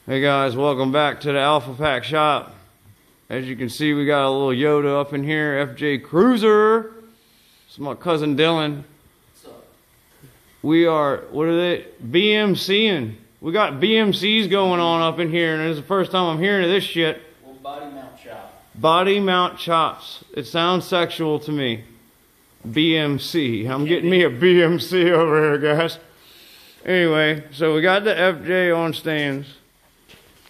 Hey guys, welcome back to the Alpha Pack shop. As you can see, we got a little Yoda up in here, FJ Cruiser. It's my cousin Dylan. What's up? We are, what are they? BMCing. We got BMCs going on up in here, and this is the first time I'm hearing of this shit. Well, body mount chop. Body mount chops. It sounds sexual to me. BMC. I'm getting me a BMC over here, guys. Anyway, so we got the FJ on stands.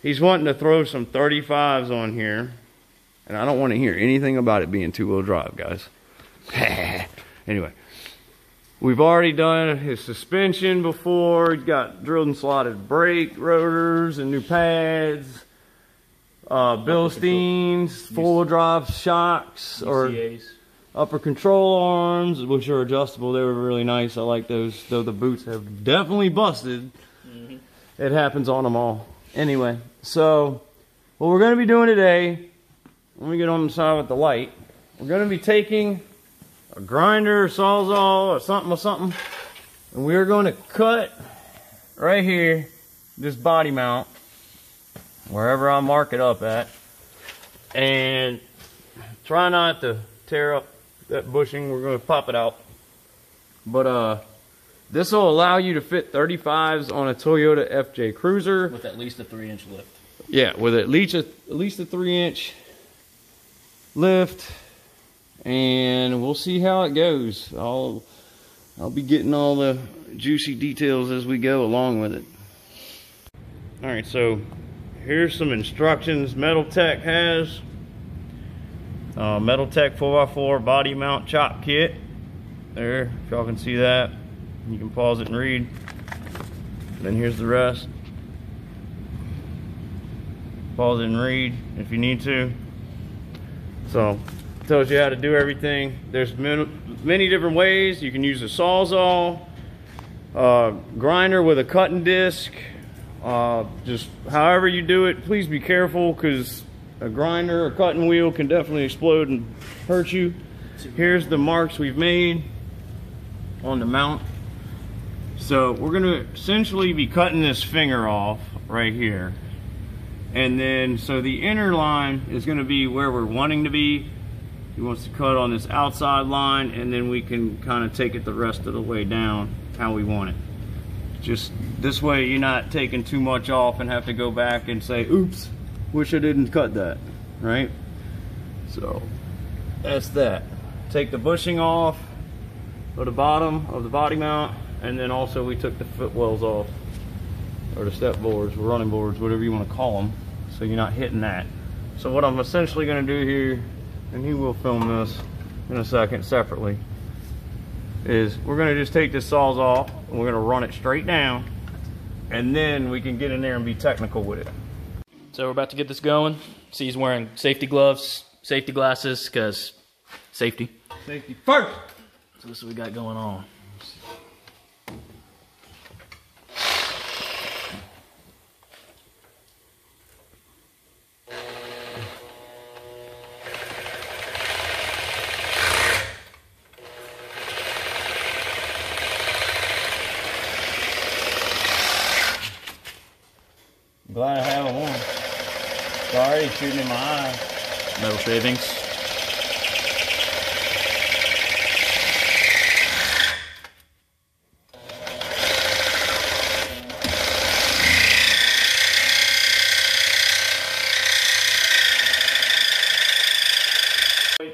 He's wanting to throw some 35s on here. And I don't want to hear anything about it being two-wheel drive, guys. Anyway. We've already done his suspension before. He's got drilled and slotted brake rotors and new pads. Bilsteins, four-wheel drive shocks. UCAs. Or upper control arms, which are adjustable. They were really nice. I like those, though the boots have definitely busted. It happens on them all. Anyway, so what we're going to be doing today, let me get on the side with the light. We're going to be taking a grinder, sawzall, or something, and we're going to cut right here this body mount, wherever I mark it up at, and try not to tear up that bushing. We're going to pop it out, but this will allow you to fit 35s on a Toyota FJ Cruiser. With at least a 3-inch lift. Yeah, with at least a 3-inch lift. And we'll see how it goes. I'll be getting all the juicy details as we go along with it. Alright, so here's some instructions Metal Tech has. Metal Tech 4x4 body mount chop kit. There, if y'all can see that. You can pause it and read. Then here's the rest. Pause it and read if you need to. So, it tells you how to do everything. There's many different ways. You can use a sawzall, grinder with a cutting disc. Just however you do it, please be careful, because a grinder or cutting wheel can definitely explode and hurt you. Here's the marks we've made on the mount. So we're going to essentially be cutting this finger off right here. And then, so the inner line is going to be where we're wanting to be. He wants to cut on this outside line, and then we can kind of take it the rest of the way down how we want it. Just this way you're not taking too much off and have to go back and say, oops, wish I didn't cut that, right? So that's that. Take the bushing off of the bottom of the body mount. And then also we took the footwells off, or the step boards, running boards, whatever you want to call them, so you're not hitting that. So what I'm essentially going to do here, and he will film this in a second separately, is we're going to just take this sawzall and we're going to run it straight down, and then we can get in there and be technical with it. So we're about to get this going. See, he's wearing safety gloves, safety glasses, because safety. Safety first! So this is what we got going on. Glad I have it on. Sorry, shooting in my eye. Metal shavings.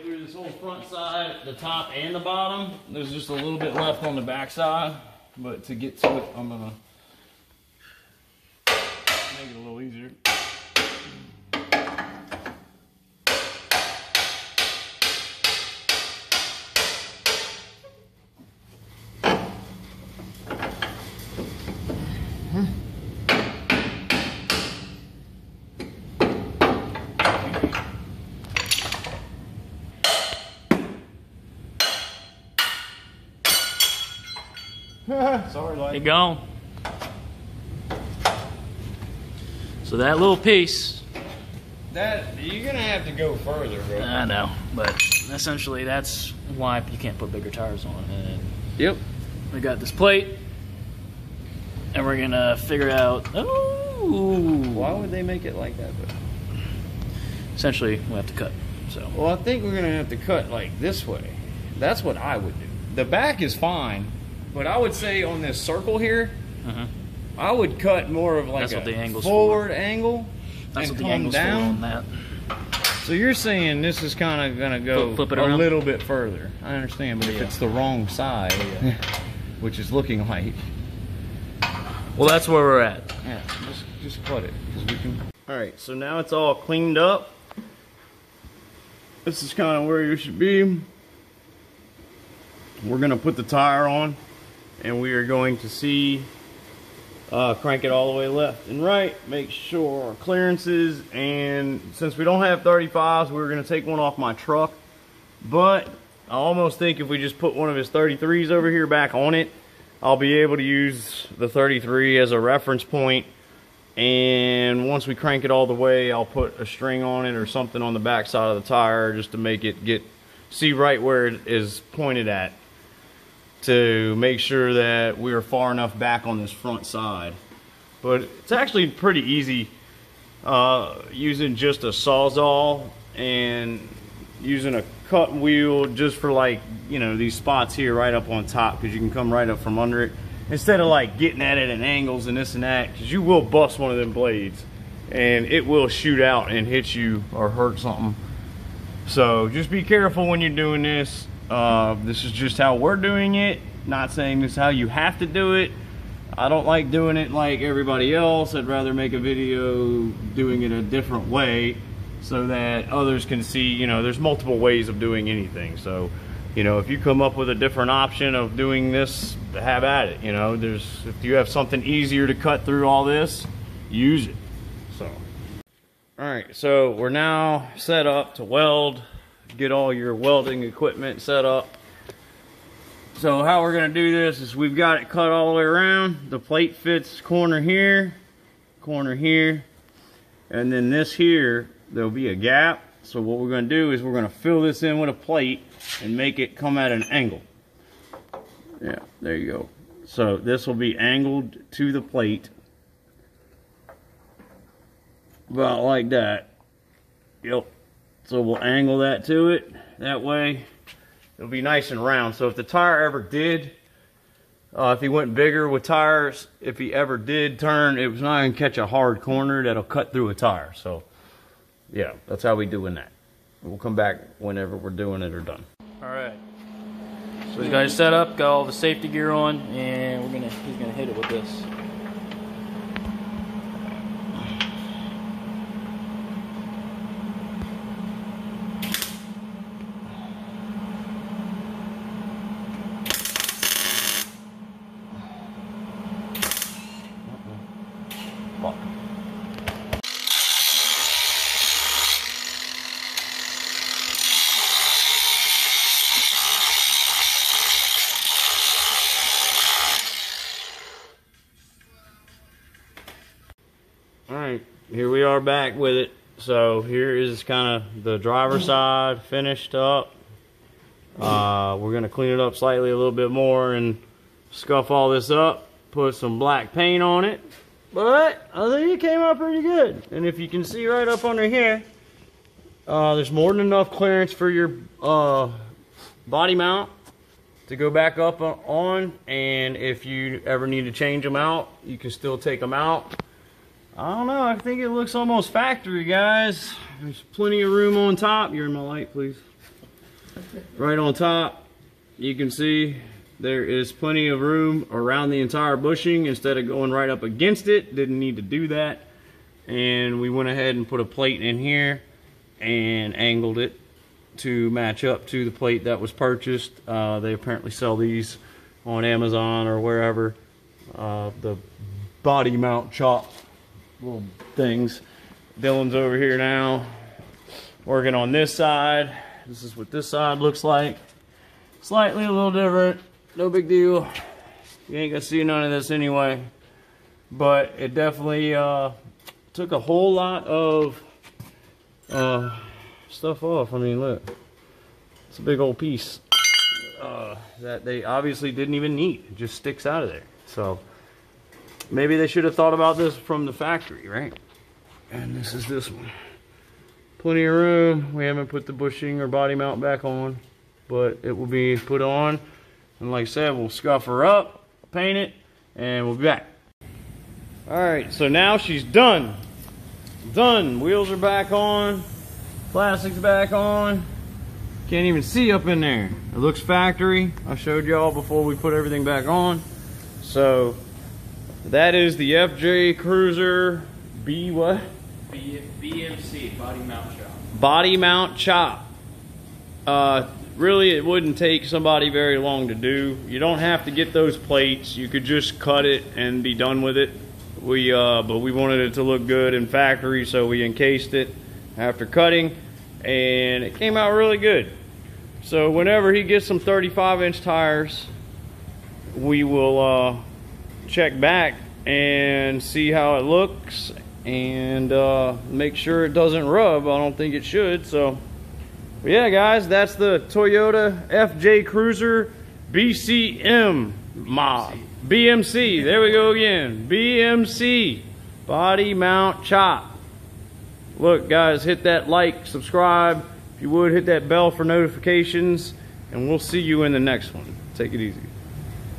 Through this whole front side, the top and the bottom. There's just a little bit left on the back side, but to get to it, I'm gonna make it a little easier. Sorry, There you go. So that little piece. That you're gonna have to go further, bro. I know, but essentially that's why you can't put bigger tires on. And Yep. we got this plate, and we're gonna figure out. Oh, Ooh. Why would they make it like that though? Essentially, we'll have to cut. So. Well, I think we're gonna have to cut like this way. That's what I would do. The back is fine, but I would say on this circle here, I would cut more of like a forward angle. That's and what the come angle's down. for on that. So you're saying this is kind of gonna go Flip it a around? little bit further. I understand, but if Yeah. it's the wrong side, which is looking like, Well, that's where we're at. yeah, just cut it because we can. All right, so now it's all cleaned up. This is kind of where you should be. We're gonna put the tire on, and we are going to see. Crank it all the way left and right, make sure our clearances, and since we don't have 35s, we're going to take one off my truck, but I almost think if we just put one of his 33s over here back on it, I'll be able to use the 33 as a reference point, and once we crank it all the way, I'll put a string on it or something on the back side of the tire just to make it see right where it is pointed at, to make sure that we are far enough back on this front side. But it's actually pretty easy using just a Sawzall and using a cut wheel just for, like, you know, these spots here right up on top, because you can come right up from under it instead of like getting at it at angles and this and that, because you will bust one of them blades and it will shoot out and hit you or hurt something. So just be careful when you're doing this. This is just how we're doing it. Not saying this is how you have to do it. I don't like doing it like everybody else. I'd rather make a video doing it a different way so that others can see, you know, there's multiple ways of doing anything. So, you know, if you come up with a different option of doing this, have at it. You know, if you have something easier to cut through all this, use it. So, all right, so we're now set up to weld. Get all your welding equipment set up. So how we're gonna do this is we've got it cut all the way around. The plate fits corner here, and then this here, there'll be a gap. So what we're gonna do is we're gonna fill this in with a plate and make it come at an angle. Yeah, there you go. So this will be angled to the plate. About like that. Yep. So we'll angle that to it. That way it'll be nice and round. So if the tire ever did, if he went bigger with tires, if he ever did turn, it was not going to catch a hard corner that'll cut through a tire. So yeah, that's how we doing that. We'll come back whenever we're doing it or done. All right. So he's got it set up, got all the safety gear on, and he's gonna hit it with this. Alright, here we are back with it. So here is kind of the driver's side finished up. We're going to clean it up slightly a little bit more and scuff all this up, put some black paint on it. But I think it came out pretty good. And if you can see right up under here, there's more than enough clearance for your body mount to go back up on. And if you ever need to change them out, you can still take them out. I don't know, I think it looks almost factory, guys. There's plenty of room on top. You're in my light, please. Right on top, you can see there is plenty of room around the entire bushing instead of going right up against it. Didn't need to do that. And we went ahead and put a plate in here and angled it to match up to the plate that was purchased. They apparently sell these on Amazon or wherever. The body mount chop little things. Dylan's over here now working on this side. This is what this side looks like. Slightly a little different. No big deal. You ain't gonna see none of this anyway. But it definitely took a whole lot of stuff off. I mean, look. It's a big old piece that they obviously didn't even need. It just sticks out of there. So maybe they should have thought about this from the factory, right? And this is this one. Plenty of room. We haven't put the bushing or body mount back on, but it will be put on. And like I said, we'll scuff her up, paint it, and we'll be back. All right, so now she's done. Done. Wheels are back on. Plastic's back on. Can't even see up in there. It looks factory. I showed y'all before we put everything back on. So that is the FJ Cruiser B what? BMC, body mount chop. Body mount chop. Really, it wouldn't take somebody very long to do. You don't have to get those plates. You could just cut it and be done with it. But we wanted it to look good in factory, so we encased it after cutting, and it came out really good. So whenever he gets some 35-inch tires, we will check back and see how it looks, and make sure it doesn't rub. I don't think it should. So but yeah, guys, that's the Toyota FJ Cruiser BCM mod. BMC, there we go again. BMC, body mount chop. Look, guys, hit that like, subscribe. If you would, hit that bell for notifications, and we'll see you in the next one. Take it easy.